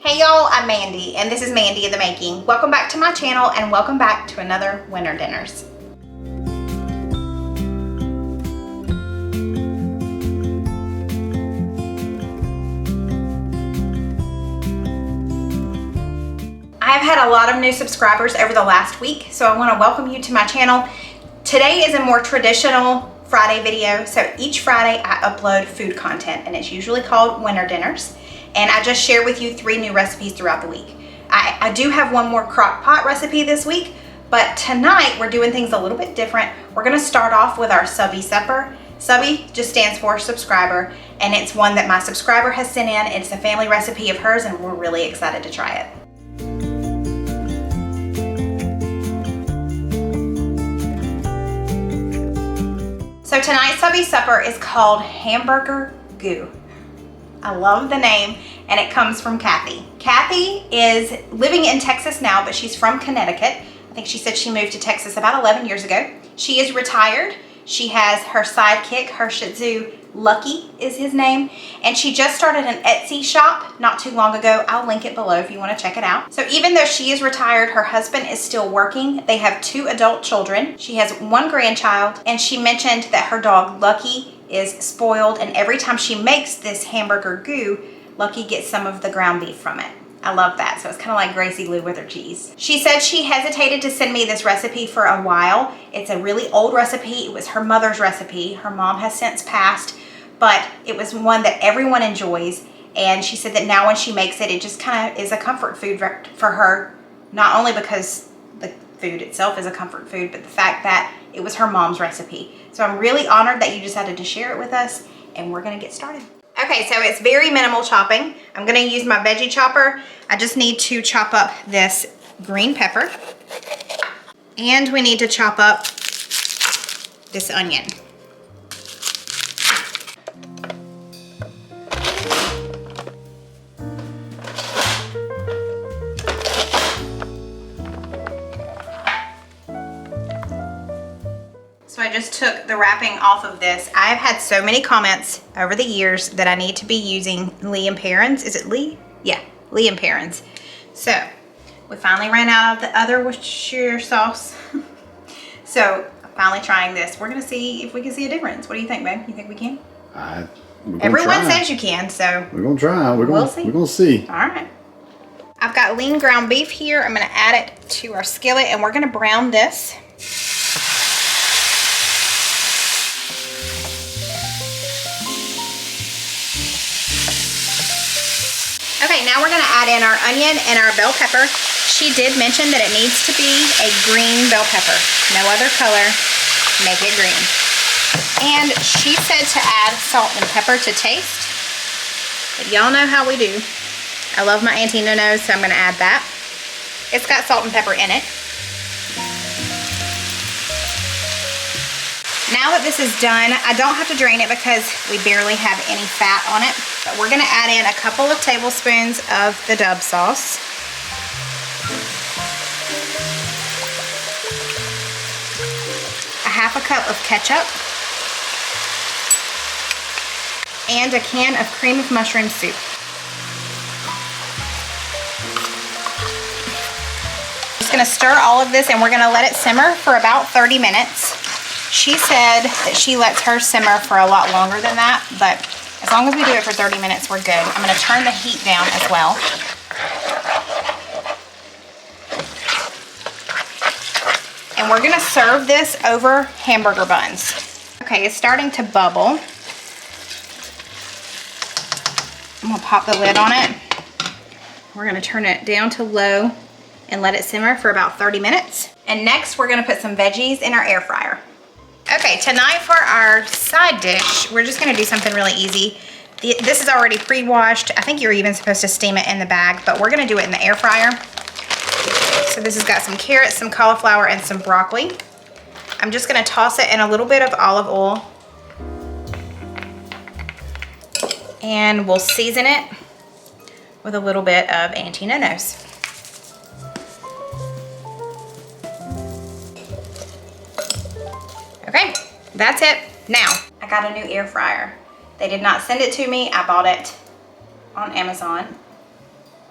Hey y'all, I'm Mandy, and this is Mandy in the Making. Welcome back to my channel, and welcome back to another Winter Dinners. I've had a lot of new subscribers over the last week, so I want to welcome you to my channel. Today is a more traditional Friday video, so each Friday I upload food content, and it's usually called Winter Dinners. And I just share with you 3 new recipes throughout the week. I do have one more crock pot recipe this week, but tonight we're doing things a little bit different. We're gonna start off with our Subbie supper. Subbie just stands for subscriber, and it's one that my subscriber has sent in. It's a family recipe of hers, and we're really excited to try it. So tonight's Subbie supper is called Hamburger Goo. I love the name, and it comes from Kathy. Kathy is living in Texas now, but she's from Connecticut. I think she said she moved to Texas about 11 years ago. She is retired. She has her sidekick, her Shih Tzu, Lucky is his name, and she just started an Etsy shop not too long ago. I'll link it below if you want to check it out. So even though she is retired, her husband is still working. They have 2 adult children. She has 1 grandchild, and she mentioned that her dog Lucky is spoiled, and every time she makes this hamburger goo, Lucky gets some of the ground beef from it. I love that. So it's kind of like Gracie Lou with her cheese. She said she hesitated to send me this recipe for a while. It's a really old recipe. It was her mother's recipe. Her mom has since passed, but it was one that everyone enjoys. And she said that now when she makes it, it just kind of is a comfort food for her, not only because the food itself is a comfort food, but the fact that it was her mom's recipe. So I'm really honored that you decided to share it with us, and we're gonna get started. Okay, so it's very minimal chopping. I'm gonna use my veggie chopper. I just need to chop up this green pepper, and we need to chop up this onion. So I just took the wrapping off of this. I've had so many comments over the years that I need to be using Lee & Perrins. Is it Lee? Yeah, Lee & Perrins. So we finally ran out of the other Worcestershire sauce. So I'm finally trying this. We're gonna see if we can see a difference. What do you think, babe? You think we can? Everyone says you can, so. We're gonna try. We'll see. All right. I've got lean ground beef here. I'm gonna add it to our skillet, and we're gonna brown this. Okay, now we're gonna add in our onion and our bell pepper. She did mention that it needs to be a green bell pepper. No other color, make it green. And she said to add salt and pepper to taste. But y'all know how we do. I love my Auntie No-Nos, so I'm gonna add that. It's got salt and pepper in it. Now that this is done, I don't have to drain it because we barely have any fat on it. But we're gonna add in a couple of tablespoons of the Dub sauce. A half a cup of ketchup. And a can of cream of mushroom soup. Just gonna stir all of this, and we're gonna let it simmer for about 30 minutes. She said that she lets her simmer for a lot longer than that, but as long as we do it for 30 minutes, we're good. I'm gonna turn the heat down as well. And we're gonna serve this over hamburger buns. Okay, it's starting to bubble. I'm gonna pop the lid on it. We're gonna turn it down to low and let it simmer for about 30 minutes. And next, we're gonna put some veggies in our air fryer. Okay, tonight for our side dish, we're just gonna do something really easy. This is already pre-washed. I think you're even supposed to steam it in the bag, but we're gonna do it in the air fryer. So this has got some carrots, some cauliflower, and some broccoli. I'm just gonna toss it in a little bit of olive oil. And we'll season it with a little bit of Auntie No-Nos. Okay, that's it. Now, I got a new air fryer. They did not send it to me. I bought it on Amazon.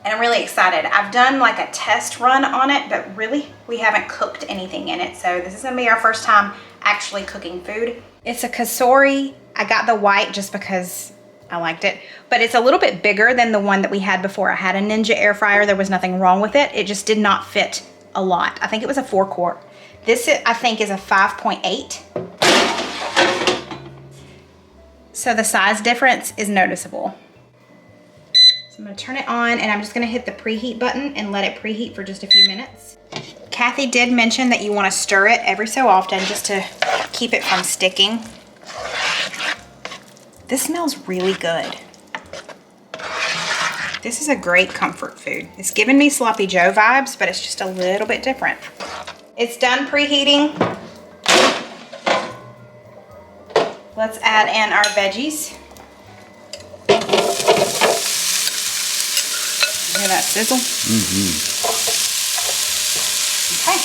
and I'm really excited. I've done like a test run on it, but really we haven't cooked anything in it. So this is gonna be our first time actually cooking food. It's a Casserole. I got the white just because I liked it, but it's a little bit bigger than the one that we had before. I had a Ninja air fryer. There was nothing wrong with it. It just did not fit a lot. I think it was a 4-quart. This, I think, is a 5.8. So the size difference is noticeable. So I'm gonna turn it on, and I'm just gonna hit the preheat button and let it preheat for just a few minutes. Kathy did mention that you wanna stir it every so often just to keep it from sticking. This smells really good. This is a great comfort food. It's giving me Sloppy Joe vibes, but it's just a little bit different. It's done preheating. Let's add in our veggies. Hear that sizzle? Okay.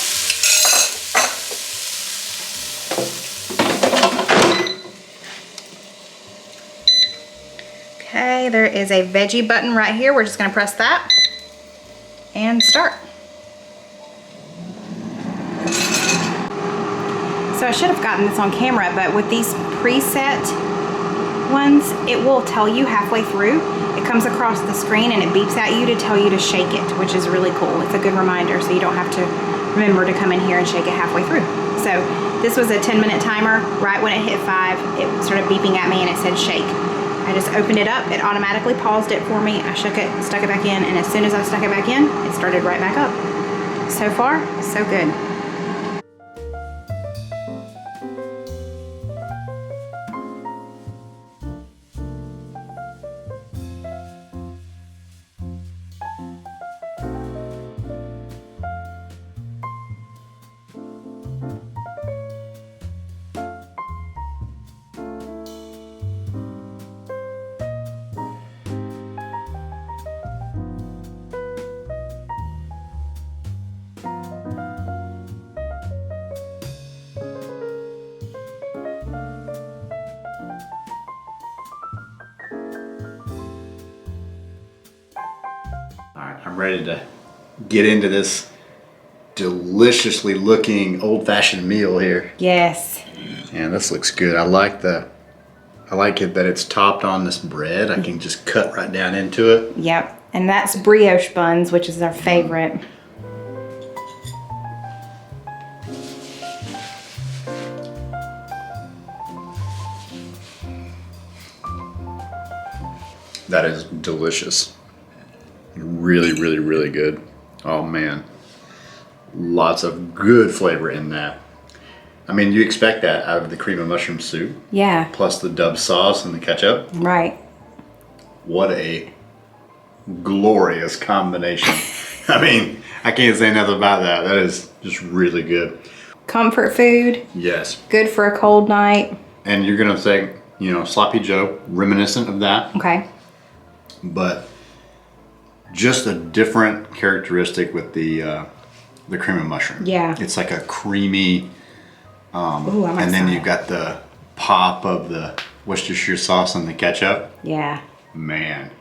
Okay, there is a veggie button right here. We're just gonna press that and start. So I should have gotten this on camera, but with these preset ones, it will tell you halfway through. It comes across the screen and it beeps at you to tell you to shake it, which is really cool. It's a good reminder, so you don't have to remember to come in here and shake it halfway through. So this was a 10-minute timer. Right when it hit 5, it started beeping at me and it said shake. I just opened it up, it automatically paused it for me. I shook it, stuck it back in, and as soon as I stuck it back in, it started right back up. So far, so good. I'm ready to get into this deliciously looking old-fashioned meal here. Yes. And this looks good. I like it that it's topped on this bread. I can just cut right down into it. Yep. And that's brioche buns, which is our favorite. That is delicious. Really, really, really good. Oh man. Lots of good flavor in that. I mean, you expect that out of the cream of mushroom soup. Yeah. Plus the Dub sauce and the ketchup. Right. What a glorious combination. I mean, I can't say nothing about that. That is just really good. Comfort food. Yes. Good for a cold night. And you're gonna say, you know, Sloppy Joe, reminiscent of that. Okay. But just a different characteristic with the cream of mushroom. Yeah. It's like a creamy, Ooh, I'm and then excited. you've got the pop of the Worcestershire sauce and the ketchup. Yeah. Man,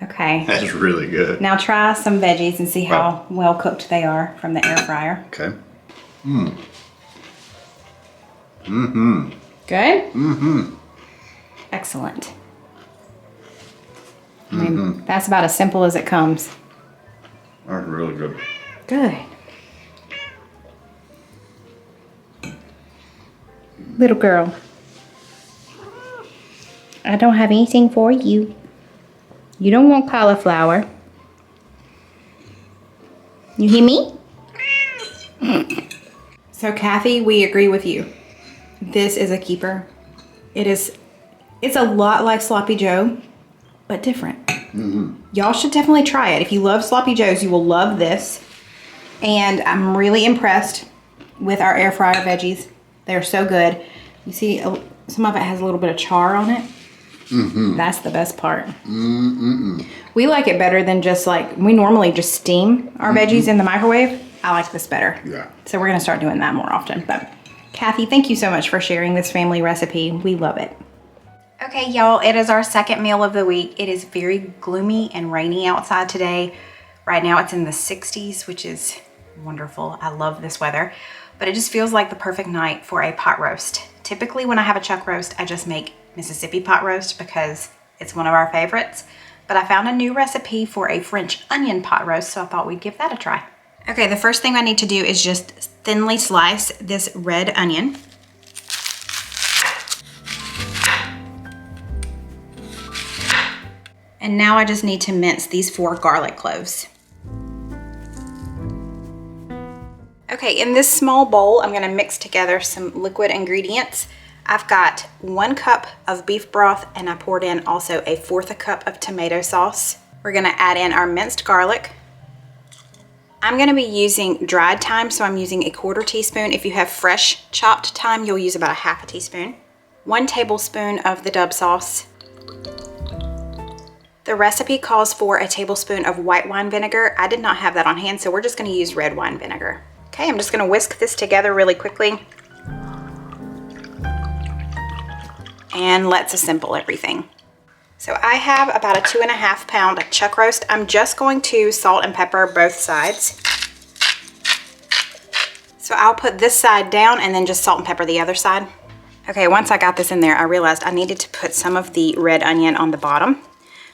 Okay. that's really good. Now try some veggies and see how well cooked they are from the air fryer. Okay. Good? Excellent. I mean, that's about as simple as it comes. That's really good. Good. Little girl, I don't have anything for you. You don't want cauliflower. You hear me? So Kathy, we agree with you. This is a keeper. It's a lot like Sloppy Joe, but different. Y'all should definitely try it. If you love Sloppy Joes, you will love this. And I'm really impressed with our air fryer veggies. They're so good. You see, some of it has a little bit of char on it. That's the best part. We like it better than just like, we normally just steam our veggies in the microwave. I like this better. Yeah. So we're gonna start doing that more often. But Kathy, thank you so much for sharing this family recipe. We love it. Okay, y'all, it is our second meal of the week. It is very gloomy and rainy outside today. Right now it's in the 60s, which is wonderful. I love this weather, but it just feels like the perfect night for a pot roast. Typically when I have a chuck roast, I just make Mississippi pot roast because it's one of our favorites, but I found a new recipe for a French onion pot roast, so I thought we'd give that a try. Okay, the first thing I need to do is just thinly slice this red onion. And now I just need to mince these 4 garlic cloves. Okay, in this small bowl, I'm gonna mix together some liquid ingredients. I've got 1 cup of beef broth, and I poured in also 1/4 cup of tomato sauce. We're gonna add in our minced garlic. I'm gonna be using dried thyme, so I'm using 1/4 teaspoon. If you have fresh chopped thyme, you'll use about 1/2 teaspoon. 1 tablespoon of the Dub sauce. The recipe calls for a tablespoon of white wine vinegar. I did not have that on hand, so we're just gonna use red wine vinegar. Okay, I'm just gonna whisk this together really quickly. And let's assemble everything. So I have about a 2.5 pound chuck roast. I'm just going to salt and pepper both sides. So I'll put this side down and then just salt and pepper the other side. Okay, once I got this in there, I realized I needed to put some of the red onion on the bottom.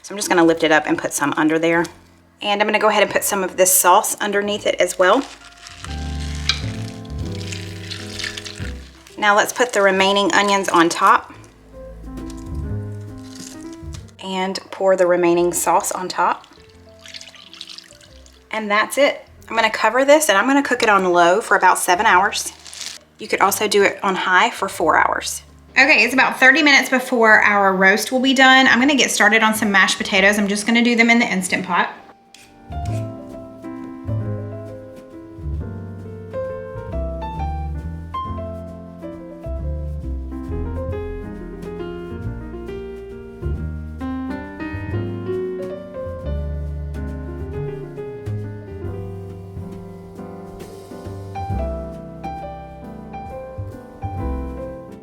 So I'm just gonna lift it up and put some under there. And I'm gonna go ahead and put some of this sauce underneath it as well. Now let's put the remaining onions on top. And pour the remaining sauce on top. And that's it. I'm gonna cover this and I'm gonna cook it on low for about 7 hours. You could also do it on high for 4 hours. Okay, it's about 30 minutes before our roast will be done. I'm gonna get started on some mashed potatoes. I'm just gonna do them in the Instant Pot.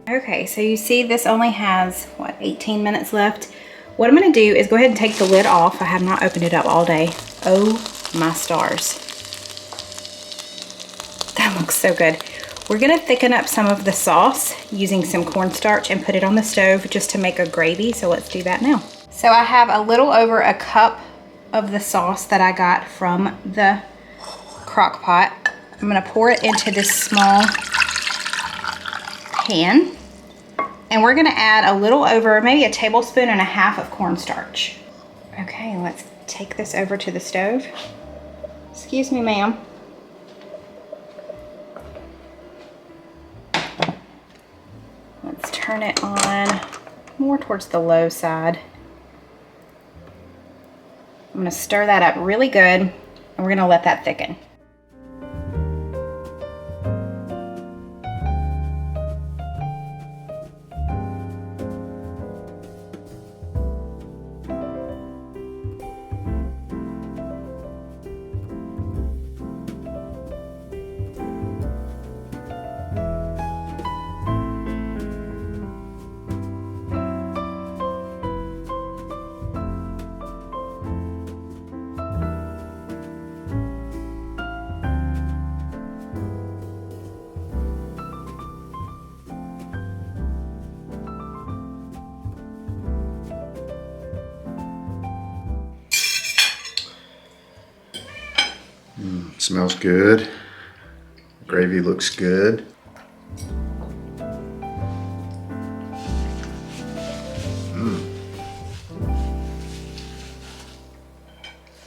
Okay, so you see this only has, what, 18 minutes left. What I'm gonna do is go ahead and take the lid off. I have not opened it up all day. Oh my stars. That looks so good. We're gonna thicken up some of the sauce using some cornstarch and put it on the stove just to make a gravy, so let's do that now. So I have a little over a cup of the sauce that I got from the crock pot. I'm gonna pour it into this small pan. And we're gonna add a little over, maybe 1.5 tablespoons of cornstarch. Okay, let's take this over to the stove. Excuse me, ma'am. Let's turn it on more towards the low side. I'm gonna stir that up really good, and we're gonna let that thicken. Smells good. Gravy looks good.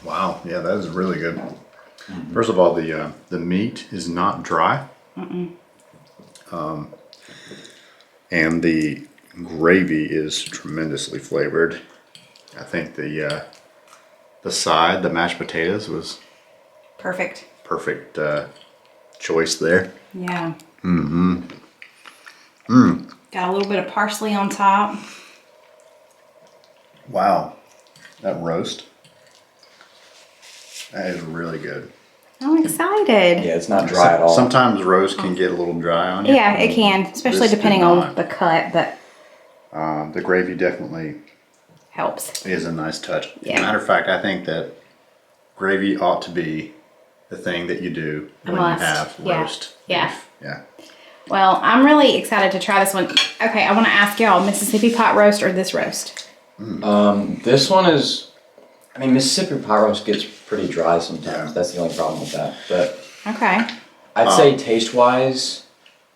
Wow, yeah, that is really good. First of all, the meat is not dry. And the gravy is tremendously flavored. I think the mashed potatoes was Perfect. Perfect choice there. Yeah. Got a little bit of parsley on top. Wow, that roast. That is really good. I'm excited. Yeah, it's not dry at all. Sometimes roast can get a little dry on you. Yeah, it can, especially depending on the cut, but the gravy definitely helps. is a nice touch. Yeah. Matter of fact, I think that gravy ought to be the thing that you do when you have roast beef. Yeah. Well, I'm really excited to try this one. Okay, I want to ask y'all, Mississippi pot roast or this roast? This one is, I mean, Mississippi pot roast gets pretty dry sometimes. That's the only problem with that. But Okay. I'd say taste-wise,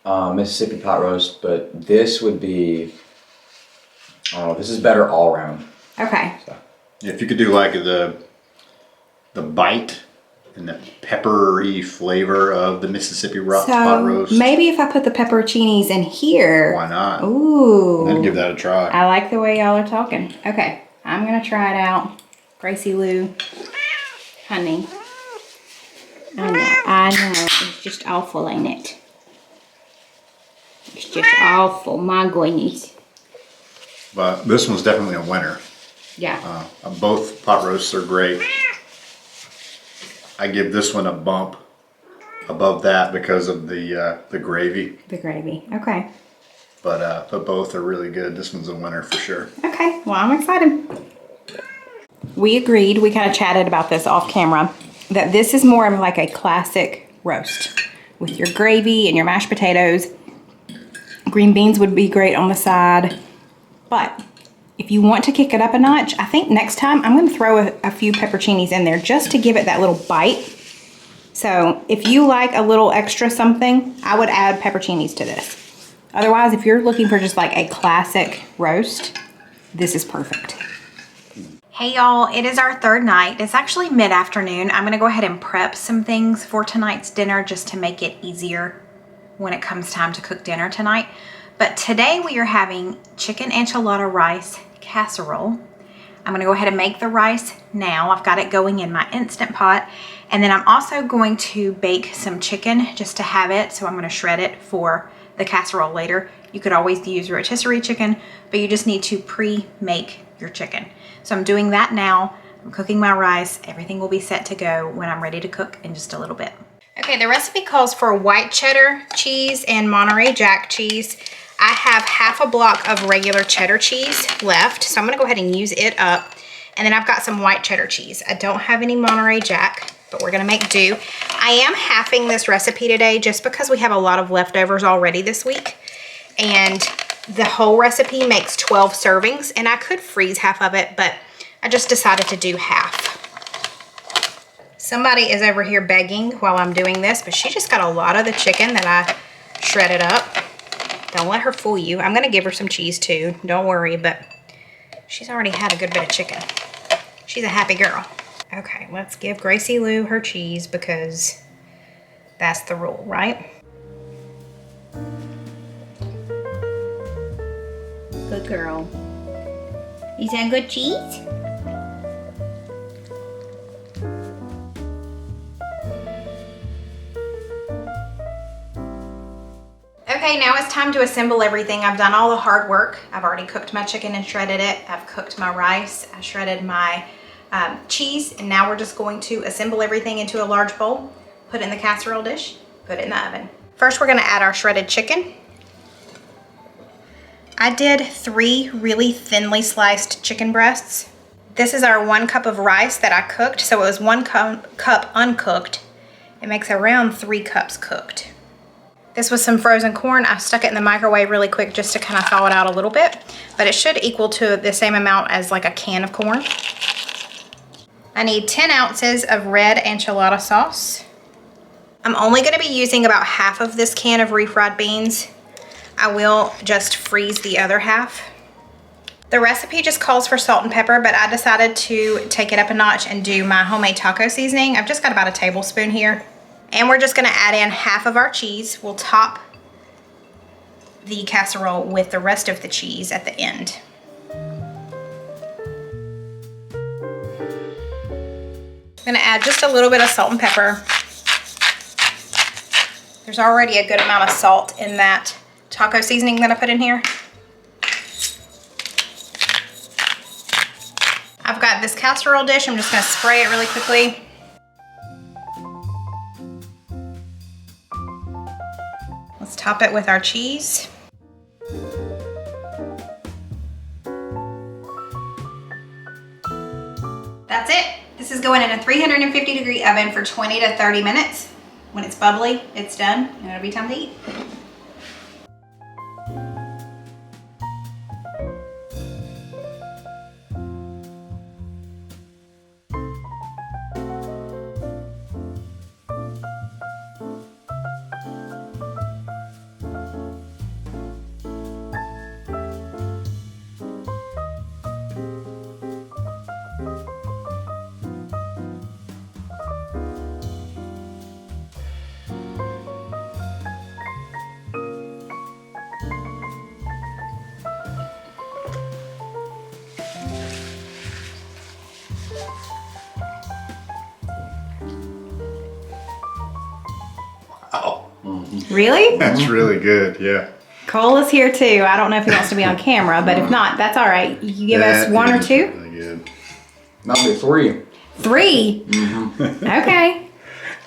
Mississippi pot roast, but this would be, this is better all around. Okay. So. If you could do like the bite and the peppery flavor of the Mississippi pot roast. Maybe if I put the pepperoncinis in here. Why not? Ooh. Then give that a try. I like the way y'all are talking. Okay, I'm gonna try it out. Gracie Lou, honey. I know, it's just awful, ain't it? It's just awful, my goodness. But this one's definitely a winner. Yeah. Both pot roasts are great. I give this one a bump above that because of the gravy. The gravy, okay. But both are really good. This one's a winner for sure. Okay, well, I'm excited. We agreed, we kind of chatted about this off camera, that this is more of like a classic roast with your gravy and your mashed potatoes. Green beans would be great on the side. But if you want to kick it up a notch, I think next time I'm going to throw a few pepperoncinis in there just to give it that little bite. So if you like a little extra something, I would add pepperoncinis to this. Otherwise, if you're looking for just like a classic roast, this is perfect. Hey y'all, it is our third night. It's actually mid-afternoon. I'm gonna go ahead and prep some things for tonight's dinner just to make it easier when it comes time to cook dinner tonight. But today we are having chicken enchilada rice casserole. I'm gonna go ahead and make the rice now. I've got it going in my Instant Pot. And then I'm also going to bake some chicken just to have it. So I'm gonna shred it for the casserole later. You could always use rotisserie chicken, but you just need to pre-make your chicken. So I'm doing that now. I'm cooking my rice. Everything will be set to go when I'm ready to cook in just a little bit. Okay, the recipe calls for white cheddar cheese and Monterey Jack cheese. I have half a block of regular cheddar cheese left, so I'm gonna go ahead and use it up. And then I've got some white cheddar cheese. I don't have any Monterey Jack, but we're gonna make do. I am halving this recipe today just because we have a lot of leftovers already this week. And the whole recipe makes 12 servings, and I could freeze half of it, but I just decided to do half. Somebody is over here begging while I'm doing this, but she just got a lot of the chicken that I shredded up. Don't let her fool you. I'm gonna give her some cheese too, don't worry, but she's already had a good bit of chicken. She's a happy girl. Okay, let's give Gracie Lou her cheese because that's the rule, right? Good girl. Is that good cheese? Okay, now it's time to assemble everything. I've done all the hard work. I've already cooked my chicken and shredded it. I've cooked my rice. I shredded my cheese, and now we're just going to assemble everything into a large bowl, put it in the casserole dish, put it in the oven. First, we're gonna add our shredded chicken. I did 3 really thinly sliced chicken breasts. This is our 1 cup of rice that I cooked, so it was 1 cup uncooked. It makes around 3 cups cooked. This was some frozen corn. I stuck it in the microwave really quick just to kind of thaw it out a little bit, but it should equal to the same amount as like a can of corn. I need 10 ounces of red enchilada sauce. I'm only gonna be using about half of this can of refried beans. I will just freeze the other half. The recipe just calls for salt and pepper, but I decided to take it up a notch and do my homemade taco seasoning. I've just got about a tablespoon here. And we're just gonna add in half of our cheese. We'll top the casserole with the rest of the cheese at the end. I'm gonna add just a little bit of salt and pepper. There's already a good amount of salt in that taco seasoning that I put in here. I've got this casserole dish. I'm just gonna spray it really quickly. Let's top it with our cheese. That's it. This This is going in a 350-degree oven for 20 to 30 minutes. When it's bubbly, it's done, and it'll be time to eat. Oh, Really? that's really good. Yeah. Cole is here too. I don't know if he wants to be on camera, but if not, that's all right. You give us That one or is two? Really good. Number 3. 3? Okay.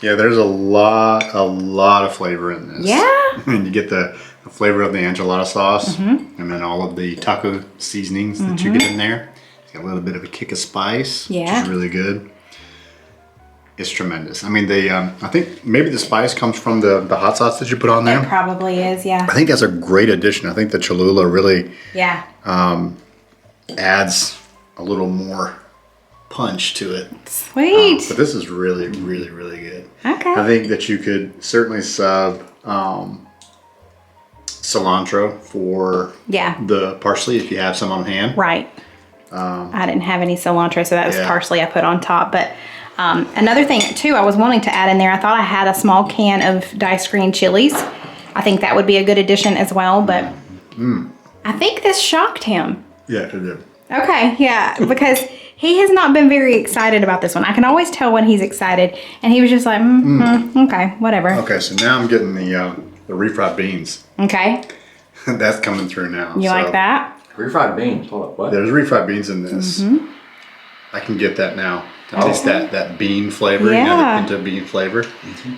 Yeah, there's a lot of flavor in this. Yeah. And you get the flavor of the enchilada sauce, and then all of the taco seasonings that you get in there. It's got a little bit of a kick of spice, which Yeah. is really good. It's tremendous. I mean, I think maybe the spice comes from the hot sauce that you put on It there. probably is, yeah. I think that's a great addition. I think the Cholula really Yeah. adds a little more punch to it. Sweet. But this is really, really, really good. Okay. I think that you could certainly sub cilantro for Yeah. the parsley if you have some on hand. Right. I didn't have any cilantro, so that was Yeah. parsley I put on top. But another thing, too, I was wanting to add in there, I thought I had a small can of diced green chilies. I think that would be a good addition as well, but I think this shocked him. Yeah, it did. Okay, yeah, because he has not been very excited about this one. I can always tell when he's excited, and he was just like, okay, whatever. Okay, so now I'm getting the refried beans. Okay, That's coming through now. you like that? Refried beans. Hold up. What? There's refried beans in this. I can get that now. At least that bean flavor, Yeah. the pinto bean flavor.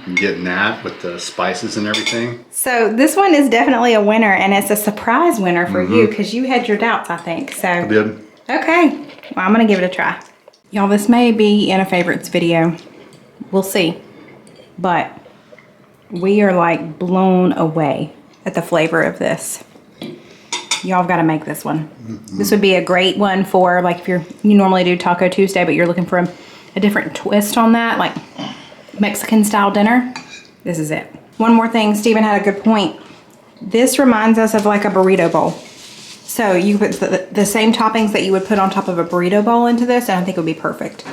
I'm getting that with the spices and everything. So this one is definitely a winner, and it's a surprise winner for you because you had your doubts, I think. So Good. okay, well, I'm gonna give it a try. Y'all, this may be in a favorites video. We'll see. But we are like blown away at the flavor of this. Y'all have got to make this one. This would be a great one for like if you normally do Taco Tuesday, but you're looking for a different twist on that, like Mexican style dinner. This is it. One more thing, Stephen had a good point. This reminds us of like a burrito bowl. So you put the same toppings that you would put on top of a burrito bowl into this, and I think it would be perfect.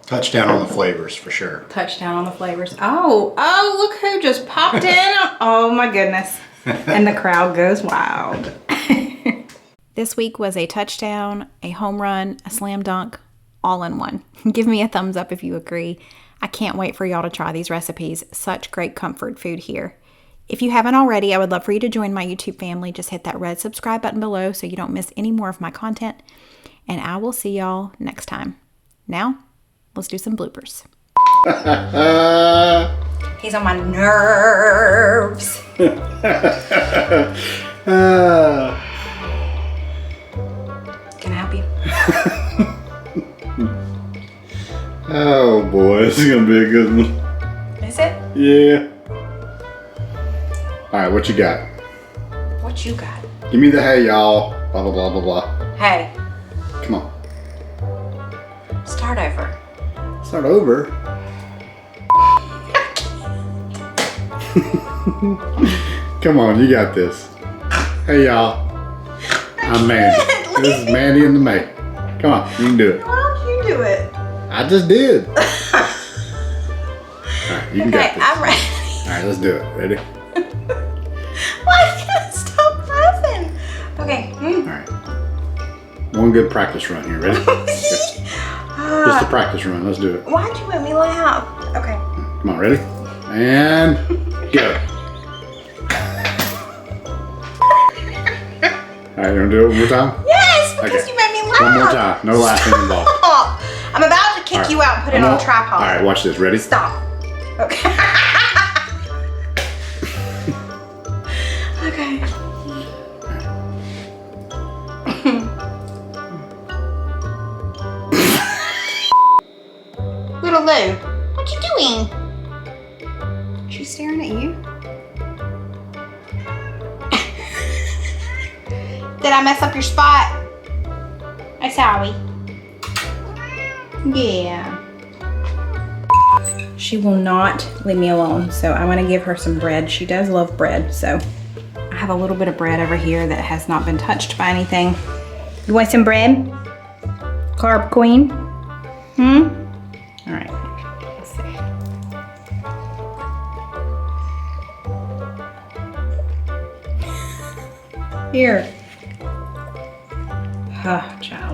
Touchdown on the flavors for sure. Touchdown on the flavors. Oh, look who just popped in. Oh my goodness. And the crowd goes wild. This week was a touchdown, a home run, a slam dunk, all in one. Give me a thumbs up if you agree. I can't wait for y'all to try these recipes. Such great comfort food here. If you haven't already, I would love for you to join my YouTube family. Just hit that red subscribe button below so you don't miss any more of my content. And I will see y'all next time. Now, let's do some bloopers. He's on my nerves. Can I help you? Oh boy, this is gonna be a good one. Is it? Yeah. All right, what you got? What you got? Give me the hey y'all. Blah blah blah blah blah. Hey, Come on. start over. Start over. Come on, you got this. Hey y'all. I'm Mandy. This is Mandy and the May. Come on, you can do it. Why don't you do it? I just did. All right, you can Okay, get this. I'm ready. All right, let's do it. Ready? Why can't I stop laughing? Okay. All right. One good practice run here. Ready? Just a practice run. Let's do it. Why'd you make me laugh? Okay. Come on, ready? And go. All right, you want to do it one more time? Yes, because Okay. you made me laugh. One more time. No laughing involved. Stop. I'm about to kick you out and put it on a tripod. All right, watch this. Ready? Stop. Okay. Okay. She's staring at you. Did I mess up your spot? I'm sorry. Yeah. She will not leave me alone, so I'm gonna give her some bread. She does love bread, so I have a little bit of bread over here that has not been touched by anything. You want some bread? Carb queen? All right, let's see. Here. Oh, child.